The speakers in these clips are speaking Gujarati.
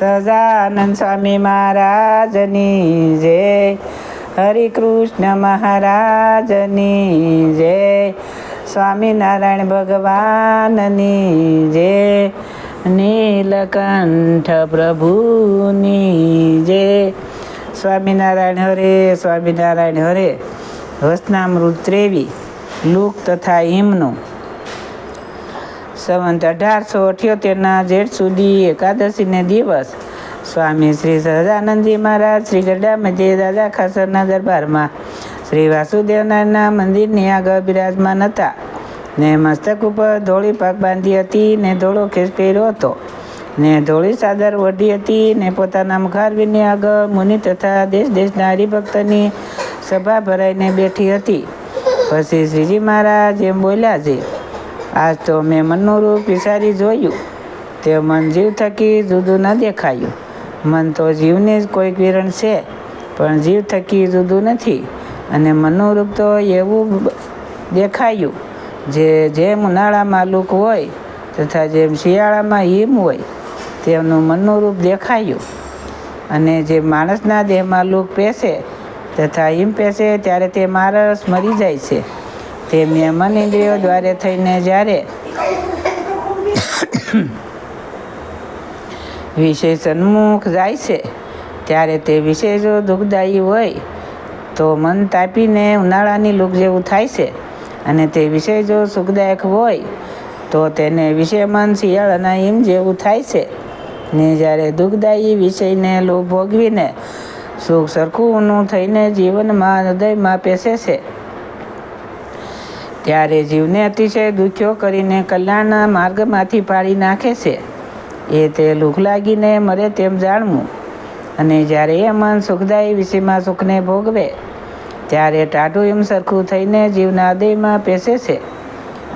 સહજાનંદ સ્વામી મહારાજની જય, હરિકૃષ્ણ મહારાજની જય, સ્વામિનારાયણ ભગવાનની જય, નીલકંઠ પ્રભુની જય. સ્વામિનારાયણ હરે, સ્વામિનારાયણ હરે. વચનામૃત 23 લુક તથા હિમનું. સંવંત 1878 જેઠ સુધી એકાદશીને દિવસ સ્વામી શ્રી સહજાનંદજી મહારાજ શ્રી ગરડા મધ્યે દાદા ખાસરના દરબારમાં શ્રી વાસુદેવનારાયણના મંદિરની આગળ બિરાજમાન હતા ને મસ્તક ઉપર ધોળી પાક બાંધી હતી ને ધોળો ખેસ પહેર્યો હતો ને ધોળી ચાદર ઓઢી હતી ને પોતાના મુખારવિંદની આગળ મુનિ તથા દેશ દેશના હરિભક્તની સભા ભરાઈને બેઠી હતી. પછી શ્રીજી મહારાજ એમ બોલ્યા છે, આજ તો મેં મનનું રૂપ વિચારી જોયું. તે મન જીવ થકી જુદું ન દેખાયું. મન તો જીવને જ કોઈક વિરણ છે, પણ જીવ થકી જુદું નથી. અને મનનું રૂપ તો એવું દેખાયું જેમ ઉનાળામાં લુક હોય તથા જેમ શિયાળામાં હિમ હોય તેમનું મનનું રૂપ દેખાયું. અને જે માણસના દેહમાં લુક પેસે તથા હિમ પેસે ત્યારે તે માણસ મરી જાય છે. તે મન ઇન્દ્રિયો દ્વારે થઈને જ્યારે વિષય સન્મુખ જાય છે ત્યારે તે વિષય જો દુઃખદાયી હોય તો મન તાપીને ઉનાળાની લૂક જેવું થાય છે. અને તે વિષય જો સુખદાયક હોય તો તેને વિષય મન શિયાળાના હિમ જેવું થાય છે. ને જ્યારે દુઃખદાયી વિષયને લોભ ભોગવીને સુખ સરખું ઊનું થઈને જીવનમાં હૃદયમાં પેસે છે ત્યારે જીવને અતિશય દુખ્યો કરીને કલ્યાણના માર્ગમાંથી પાડી નાખે છે. એ તે લુખ લાગીને મરે તેમ જાણવું. અને જ્યારે એ મન સુખદાયી વિષયમાં સુખને ભોગવે ત્યારે ટાઢું હિમ સરખું થઈને જીવના હૃદયમાં પેસે છે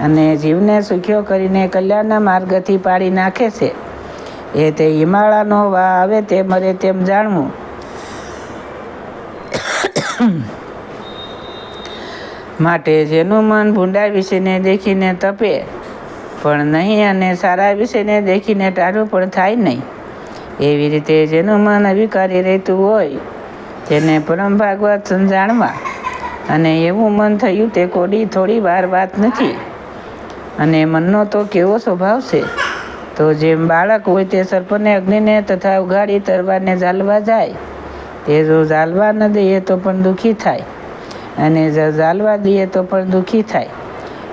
અને જીવને સુખ્યો કરીને કલ્યાણના માર્ગથી પાડી નાખે છે. એ તે હિમાળાનો વા આવે તે મરે તેમ જાણવું. માટે જેનું મન ભૂંડા વિષયને દેખીને તપે પણ નહીં અને સારા વિષયને દેખીને ટાઢું પણ થાય નહીં, એવી રીતે જેનું મન અવિકારી રહેતું હોય તેને પરમ ભાગવત સમજાણવા. અને એવું મન થયું તે કોડી થોડી વાર વાત નથી. અને મનનો તો કેવો સ્વભાવ છે, તો જેમ બાળક હોય તે સર્પને અગ્નિને તથા ઉગાડી તરવારને ઝાલવા જાય, તે જો ઝાલવા ન દઈએ તો પણ દુઃખી થાય અને જો ઝાલવા દઈએ તો પણ દુઃખી થાય.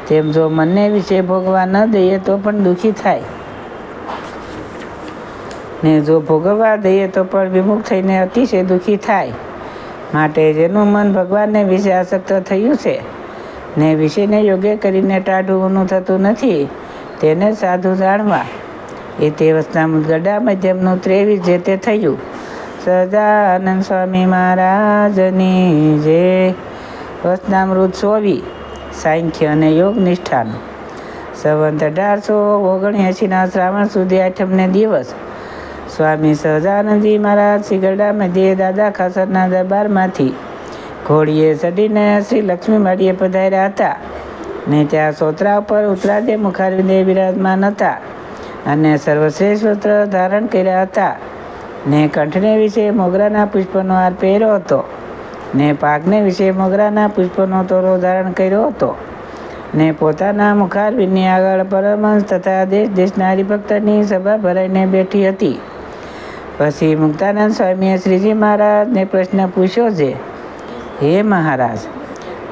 તેમ જો મનને વિશે ભોગવા ન દઈએ તો પણ દુઃખી થાય ને જો ભોગવવા દઈએ તો પણ વિમુખ થઈને અતિશય દુઃખી થાય. માટે જેનું મન ભગવાનને વિશે આસક્ત થયું છે ને વિષયને યોગ્ય કરીને ટાઢું ઊનું થતું નથી તેને સાધુ જાણવા. એ તે વચનામૃત ગરડા મધ્યમનું 23 જે તે થયું. સહજાનંદ સ્વામી મહારાજની જય. વચનામૃત 24 સાંખ્ય અને યોગ નિષ્ઠાનું. સંવંત 1879 શ્રાવણ સુધી આઠમને દિવસ સ્વામી સહજાનંદજી મહારાજ શ્રી ગરડા મધ્યે દાદા ખાસરના દરબારમાંથી ઘોડીએ ચડીને શ્રી લક્ષ્મી માળીએ પધાર્યા હતા ને ત્યાં સોતરા ઉપર ઉત્તરાદે મુખારવિંદે બિરાજમાન હતા અને સર્વશ્રેષ્ઠ વસ્ત્ર ધારણ કર્યા હતા ને કંઠને વિશે મોગરાના પુષ્પનો હાર પહેર્યો હતો ને પાકને વિશે મોગરાના પુષ્પનો તોરો ધારણ કર્યો હતો ને પોતાના મુખારવિંદની આગળ પરમહંસ તથા દેશ દેશના હરિભક્તની સભા ભરાઈને બેઠી હતી. પછી મુક્તાનંદ સ્વામીએ શ્રીજી મહારાજને પ્રશ્ન પૂછ્યો છે, હે મહારાજ,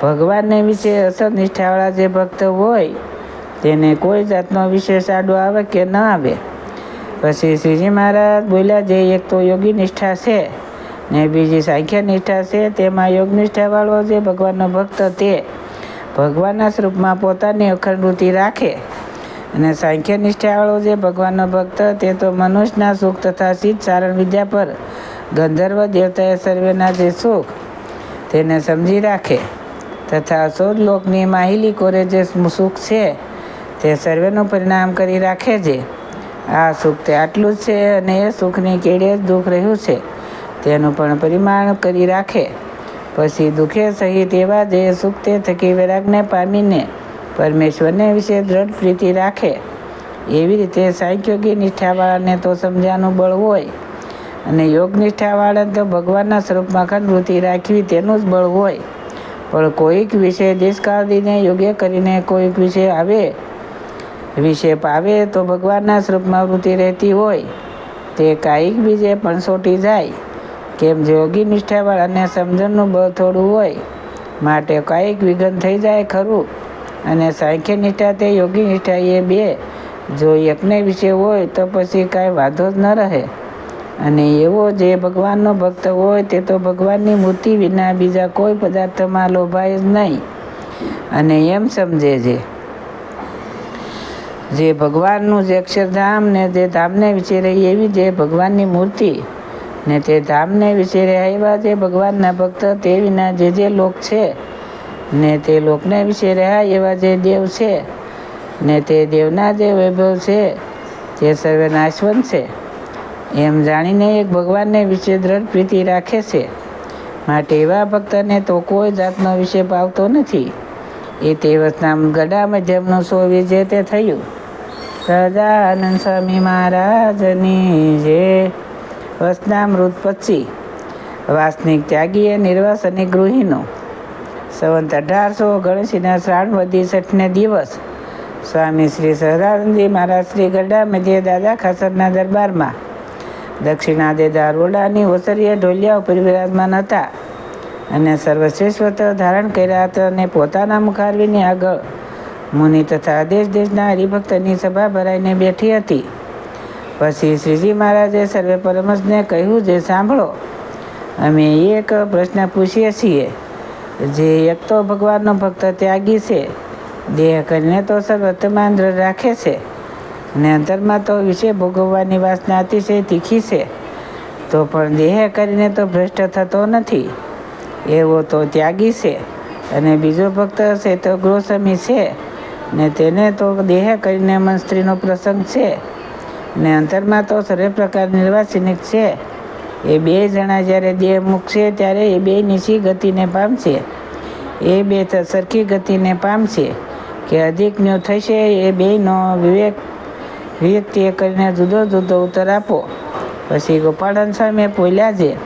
ભગવાનને વિશે અસર નિષ્ઠાવાળા જે ભક્ત હોય તેને કોઈ જાતનો વિશેષ આડો આવે કે ન આવે? પછી શ્રીજી મહારાજ બોલ્યા, જે એક તો યોગી નિષ્ઠા છે ને બીજી સાંખ્ય નિષ્ઠા છે. તેમાં યોગ નિષ્ઠાવાળો જે ભગવાનનો ભક્ત તે ભગવાનના સ્વરૂપમાં પોતાની અખંડવૃત્તિ રાખે. અને સાંખ્ય નિષ્ઠાવાળો જે ભગવાનનો ભક્ત તે તો મનુષ્યના સુખ તથા સિદ્ધ સારણ વિદ્યા પર ગંધર્વ દેવતાએ સર્વેના જે સુખ તેને સમજી રાખે તથા સૌદ લોકની માહિલી કોરે જે સુખ છે તે સર્વેનું પરિણામ કરી રાખે છે. આ સુખ તે આટલું જ છે અને એ સુખની કેડે જ દુઃખ રહ્યું છે તેનું પણ પરિમાણ કરી રાખે. પછી દુઃખે સહિત એવા જે સુખ તે થકી વૈરાગને પામીને પરમેશ્વરને વિશે દ્રઢ પ્રીતિ રાખે. એવી રીતે સાંખ્યોગી નિષ્ઠાવાળાને તો સમજાનું બળ હોય અને યોગ નિષ્ઠાવાળાને તો ભગવાનના સ્વરૂપમાં અખંડ વૃત્તિ રાખવી તેનું જ બળ હોય. પણ કોઈક વિશે દેશકાળીને યોગ્ય કરીને કોઈક વિશે પાવે તો ભગવાનના સ્વરૂપમાં વૃત્તિ રહેતી હોય તે કાંઈક બીજે પણ સોટી જાય. કેમ યોગી નિષ્ઠાવાળાને સમજણનું બળ થોડું હોય માટે કાંઈક વિઘ્ન થઈ જાય ખરું. અને સાંખ્ય નિષ્ઠા તે યોગી નિષ્ઠા એ બે જો એકને વિશે હોય તો પછી કાંઈ વાંધો જ ન રહે. અને એવો જે ભગવાનનો ભક્ત હોય તે તો ભગવાનની મૂર્તિ વિના બીજા કોઈ પદાર્થમાં લોભાય જ નહીં. અને એમ સમજે જે ભગવાનનું જે અક્ષરધામ ને જે ધામને વિશે રહી એવી જે ભગવાનની મૂર્તિ ને તે ધામને વિશે રહ્યા એવા જે ભગવાનના ભક્ત તે વિના જે લોક છે ને તે લોકને વિશે રહ્યા એવા જે દેવ છે ને તે દેવના જે વૈભવ છે તે સર્વે નાશવંત છે એમ જાણીને એક ભગવાનને વિશે દ્રઢ પ્રીતિ રાખે છે. માટે એવા ભક્તને તો કોઈ જાતનો વિષય પાવતો નથી. એ તે વચનામ ગડા મધ્યમનું સો વિજય તે થયું. સહજાનંદ સ્વામી મહારાજની જે વચનામૃત 25 વાસનિક ત્યાગીએ નિર્વાસનિક ગૃહિનો સંવંત 1800 ગણેશીના શ્રાવણવદી 6ને દિવસ સ્વામી શ્રી સહજાનંદજી મહારાજ શ્રી ગરડા મધ્યે દાદા ખાસરના દરબારમાં દક્ષિણા દેદાર ઓરડાની ઓસરીએ ઢોલિયા ઉપર વિરાજમાન હતા અને સર્વશ્રેષ્ઠ ધારણ કર્યા હતા અને પોતાના મુખારવીની આગળ મુનિ તથા દેશના હરિભક્તની સભા ભરાઈને બેઠી હતી. પછી શ્રીજી મહારાજે સર્વે પરમહંસને કહ્યું, જે સાંભળો, અમે એક પ્રશ્ન પૂછીએ છીએ. જે એક તો ભગવાનનો ભક્ત ત્યાગી છે, દેહ કરીને તો સર્વતમાન દ્રઢ રાખે છે અને અંતરમાં તો વિષય ભોગવવાની વાસના અતિશય તીખી છે, તો પણ દેહ કરીને તો ભ્રષ્ટ થતો નથી, એવો તો ત્યાગી છે. અને બીજો ભક્ત છે તો ગૃહસ્વામી છે ને તેને તો દેહ કરીને મન સ્ત્રીનો પ્રસંગ છે ને અંતરમાં તો સર્વે પ્રકાર નિર્વાસિનિક છે. એ બે જણા જ્યારે દેહ મૂકશે ત્યારે એ બે નીચી ગતિને પામશે. એ બે સરખી ગતિને પામશે કે અધિકન્યો થશે. એ બેનો વિવેકથી કરીને જુદો જુદો ઉત્તર આપો. પછી ગોપાળાનંદ સ્વામીએ બોલ્યા, જે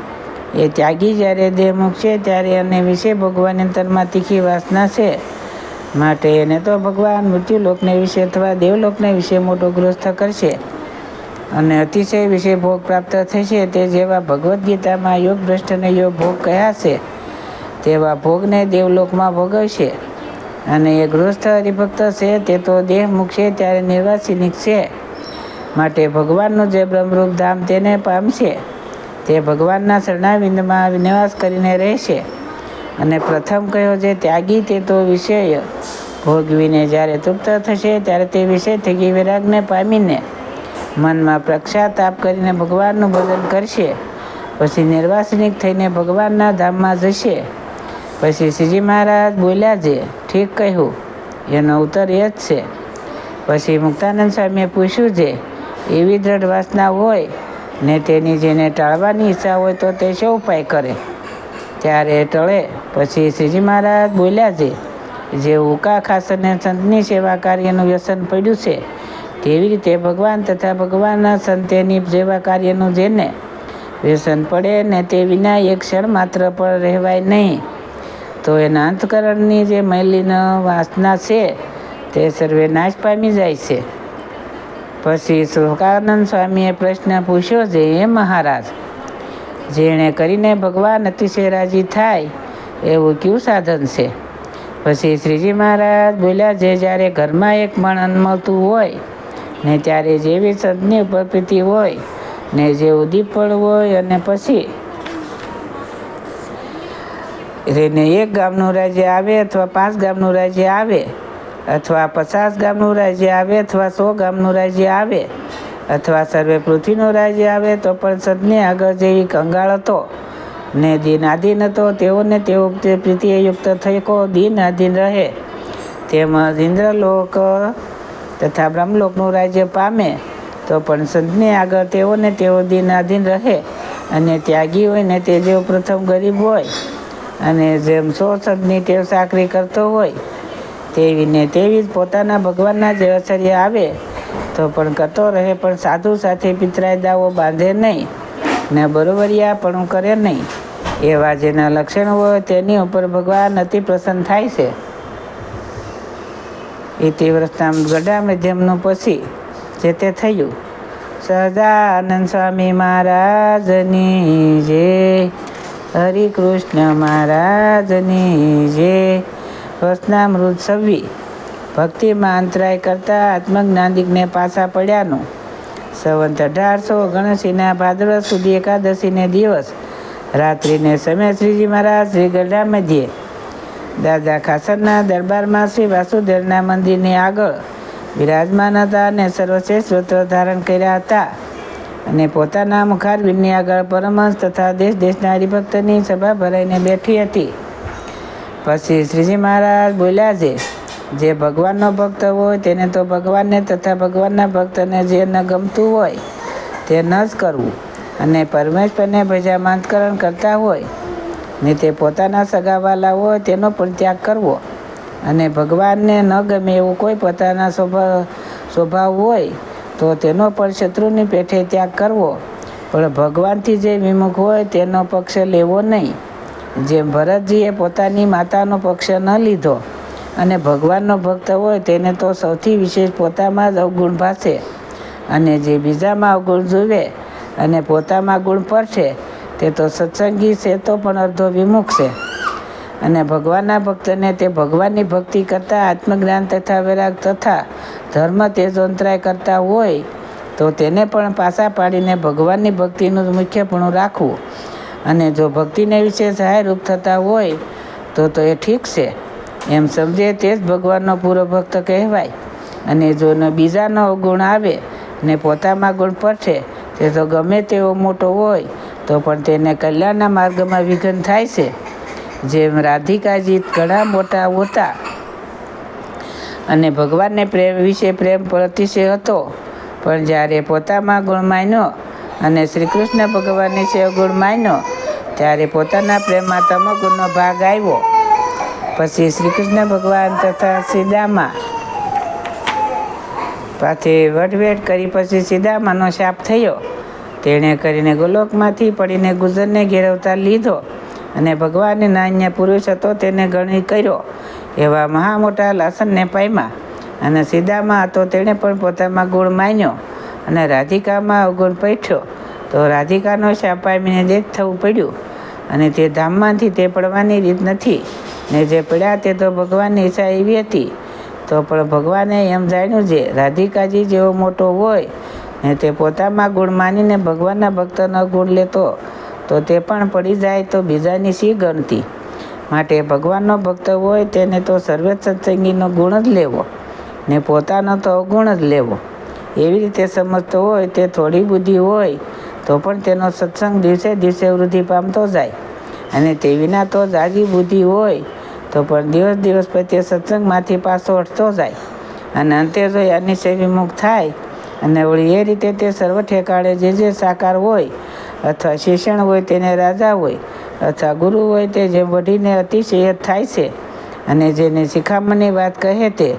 એ ત્યાગી જ્યારે દેહ મૂકશે ત્યારે અને વિશે ભોગવાની અંતરમાં તીખી વાસના છે, માટે એને તો ભગવાન મૃત્યુલોકને વિશે અથવા દેવલોકને વિશે મોટો ગૃહસ્થ કરશે અને અતિશય વિશે ભોગ પ્રાપ્ત થશે. તે જેવા ભગવદ્ ગીતામાં યોગ ભ્રષ્ટને યોગ ભોગ કહ્યા છે તેવા ભોગને દેવલોકમાં ભોગવશે. અને એ ગૃહસ્થ હરિભક્ત છે તે તો દેહ મૂકશે ત્યારે નિર્વાસિનિક છે, માટે ભગવાનનું જે બ્રહ્મરૂપ ધામ તેને પામશે. તે ભગવાનના શરણાવિંદમાં નિવાસ કરીને રહેશે. અને પ્રથમ કહ્યો જે ત્યાગી તે તો વિષય ભોગવીને જ્યારે તૃપ્ત થશે ત્યારે તે વિષય થકી વિરાગને પામીને મનમાં પશ્ચાતાપ કરીને ભગવાનનું ભજન કરશે. પછી નિર્વાસનિક થઈને ભગવાનના ધામમાં જશે. પછી શ્રીજી મહારાજ બોલ્યા, જે ઠીક કહ્યું, એનો ઉત્તર એ જ છે. પછી મુક્તાનંદ સ્વામીએ પૂછ્યું, જે એવી દ્રઢ વાસના હોય ને તેની જેને ટાળવાની ઈચ્છા હોય તો તે શો ઉપાય કરે ત્યારે ટળે. પછી શ્રીજી મહારાજ બોલ્યા, જે ઉકા ખાસને સંતની સેવા કાર્યનું વ્યસન પડ્યું છે તેવી રીતે ભગવાન તથા ભગવાનના સંતેની સેવા કાર્યનું જેને વ્યસન પડે ને તે વિના એક ક્ષણ માત્ર પણ રહેવાય નહીં, તો એના અંતકરણની જે મલિન વાસના છે તે સર્વે નાશ પામી જાય છે. પછી સુકાનંદ સ્વામીએ પ્રશ્ન પૂછ્યો, જે એ મહારાજ, જેણે કરીને ભગવાન અતિશય રાજી થાય એવું કયું સાધન છે? પછી શ્રીજી મહારાજ બોલ્યા, જે જ્યારે ઘરમાં એક મણ અન્ન મળતું હોય ને ત્યારે જેવી સંતની ઉપર પ્રીતિ હોય ને જેવું દીપણ હોય અને પછી એને 1 ગામનું રાજ્ય આવે અથવા 5 ગામનું રાજ્ય આવે અથવા 50 ગામનું રાજ્ય આવે અથવા 100 ગામનું રાજ્ય આવે અથવા સર્વે પૃથ્વીનું રાજ્ય આવે તો પણ સંતની આગળ જેવી કંગાળ હતો ને દીન આધીન હતો તેઓને તેઓ પ્રીતિએ યુક્ત થકો દીન આધીન રહે. તેમજ ઇન્દ્રલોક તથા બ્રહ્મલોકનું રાજ્ય પામે તો પણ સંતની આગળ તેઓને તેઓ દીન આધીન રહે. અને ત્યાગી હોય ને તે જેવો પ્રથમ ગરીબ હોય અને જેમ 100 સંતની ટેવ સાકરી કરતો હોય તેવી જ પોતાના ભગવાનના જે અસર્ય આવે તો પણ કરતો રહે, પણ સાધુ સાથે પિતરાય દાવો બાંધે નહીં. ને બરોબરિયાપણું કરે નહીં. એવા જેના લક્ષણ હોય તેની ઉપર ભગવાન અતિ પ્રસન્ન થાય છે. ઇતિવૃત્તામ ગઢા મધ્યમનું પછી જે તે થયું. સહજાનંદ સ્વામી મહારાજની જય, હરિકૃષ્ણ મહારાજની જય. વચનામૃત 26. ભક્તિમાં અંતરાય કરતા આત્મજ્ઞાનિકને પાછા પડ્યાનું. સંવત 1879 ભાદરવા સુધી એકાદશીને દિવસ રાત્રિને સમય શ્રીજી મહારાજ શ્રી ગઢા મધ્યે દાદા ખાસરના દરબારમાં શ્રી વાસુદેવના મંદિરની આગળ બિરાજમાન હતા અને સર્વશ્રેષ્ઠ વસ્ત્ર ધારણ કર્યા હતા અને પોતાના મુખારવિંદની આગળ પરમહંસ તથા દેશ દેશના હરિભક્તની સભા ભરાઈને બેઠી હતી. પછી શ્રીજી મહારાજ બોલ્યા છે, જે ભગવાનનો ભક્ત હોય તેને તો ભગવાનને તથા ભગવાનના ભક્તને જે ન ગમતું હોય તે ન જ કરવું, અને પરમેશ્વરને ભજામાંતકરણ કરતા હોય ને તે પોતાના સગાવાલા હોય તેનો પણ ત્યાગ કરવો, અને ભગવાનને ન ગમે એવું કોઈ પોતાના સ્વભાવ હોય તો તેનો પણ શત્રુની પેઠે ત્યાગ કરવો, પણ ભગવાનથી જે વિમુખ હોય તેનો પક્ષ લેવો નહીં. જેમ ભરતજીએ પોતાની માતાનો પક્ષ ન લીધો અને ભગવાનનો ભક્ત હોય તેને તો સૌથી વિશેષ પોતામાં જ અવગુણ ભાસે, અને જે બીજામાં અવગુણ જુએ અને પોતામાં ગુણ પરશે તે તો સત્સંગી છે તો પણ અર્ધો વિમુખ છે. અને ભગવાનના ભક્તને તે ભગવાનની ભક્તિ કરતાં આત્મજ્ઞાન તથા વૈરાગ તથા ધર્મ તેજોંતરાય કરતા હોય તો તેને પણ પાછા પાડીને ભગવાનની ભક્તિનું મુખ્યપણું રાખવું. અને જો ભક્તિને વિશે સહાયરૂપ થતા હોય તો એ ઠીક છે એમ સમજે તે જ ભગવાનનો પૂરો ભક્ત કહેવાય. અને જો બીજાનો અવગુણ આવે ને પોતામાં ગુણ પડશે તે તો ગમે તેવો મોટો હોય તો પણ તેને કલ્યાણના માર્ગમાં વિઘ્ન થાય છે. જેમ રાધિકાજી ઘણા મોટા હતા અને ભગવાનને વિશે પ્રેમ અતિશય હતો, પણ જ્યારે પોતામાં ગુણ માન્યો અને શ્રી કૃષ્ણ ભગવાન વિશે અવગુણ માન્યો ત્યારે પોતાના પ્રેમમાં તમોગુણનો ભાગ આવ્યો. પછી શ્રી કૃષ્ણ ભગવાન તથા સીદામા પાછી વઢવેટ કરી પછી સીદામાનો શાપ થયો. તેણે કરીને ગોલોકમાંથી પડીને ગુજરને ઘેરવતા લીધો અને ભગવાનને નાન્ય પુરુષ હતો તેને ગણી કર્યો એવા મહા મોટા લાસનને પામ્યા. અને સીદામાં હતો તેણે પણ પોતામાં ગુણ માન્યો અને રાધિકામાં અવગુણ પૈઠ્યો તો રાધિકાનો શાપ પામીને દેખ થવું પડ્યું. અને તે ધામમાંથી તે પડવાની રીત નથી, ને જે પડ્યા તે તો ભગવાનની ઈચ્છા એવી હતી. તો પણ ભગવાને એમ જાણ્યું છે રાધિકાજી જેવો મોટો હોય ને તે પોતામાં ગુણ માનીને ભગવાનના ભક્તનો ગુણ લેતો તો તે પણ પડી જાય તો બીજાની શી ગણતી. માટે ભગવાનનો ભક્ત હોય તેને તો સર્વે સત્સંગીનો ગુણ જ લેવો ને પોતાનો તો અવગુણ જ લેવો. એવી રીતે સમજતો હોય તે થોડી બુદ્ધિ હોય તો પણ તેનો સત્સંગ દિવસે દિવસે વૃદ્ધિ પામતો જાય, અને તે વિના તો જાજી બુદ્ધિ હોય તો પણ દિવસ દિવસ પ્રત્યે સત્સંગમાંથી પાછો હટતો જાય, અને અંતે જો અનિશ્ચય વિમુખ થાય અને વળી એ રીતે તે સર્વ ઠેકાળે જે સાકાર હોય અથવા શિક્ષણ હોય તેને રાજા હોય અથવા ગુરુ હોય તે જેમ વઢીને અતિશય થાય છે. અને જેને શિખામણની વાત કહે તે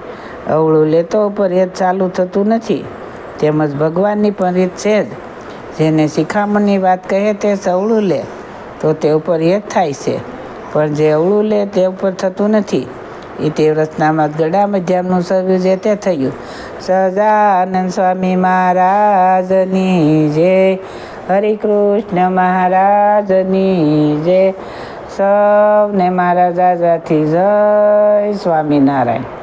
અવળું લેતો ઉપર એ ચાલુ થતું નથી, તેમજ ભગવાનની પણ રીત છે જ. જેને શિખામણની વાત કહે તે સવળું લે તો તે ઉપર એ જ થાય છે, પણ જે અવળું લે તે ઉપર થતું નથી. ઇતિવૃત્તામાં ગઢા મધ્યમનું સવ્યું જે તે થયું. સહજાનંદ સ્વામી મહારાજની જય, હરિકૃષ્ણ મહારાજની જય. સૌને મારા દાદાથી જય સ્વામિનારાયણ.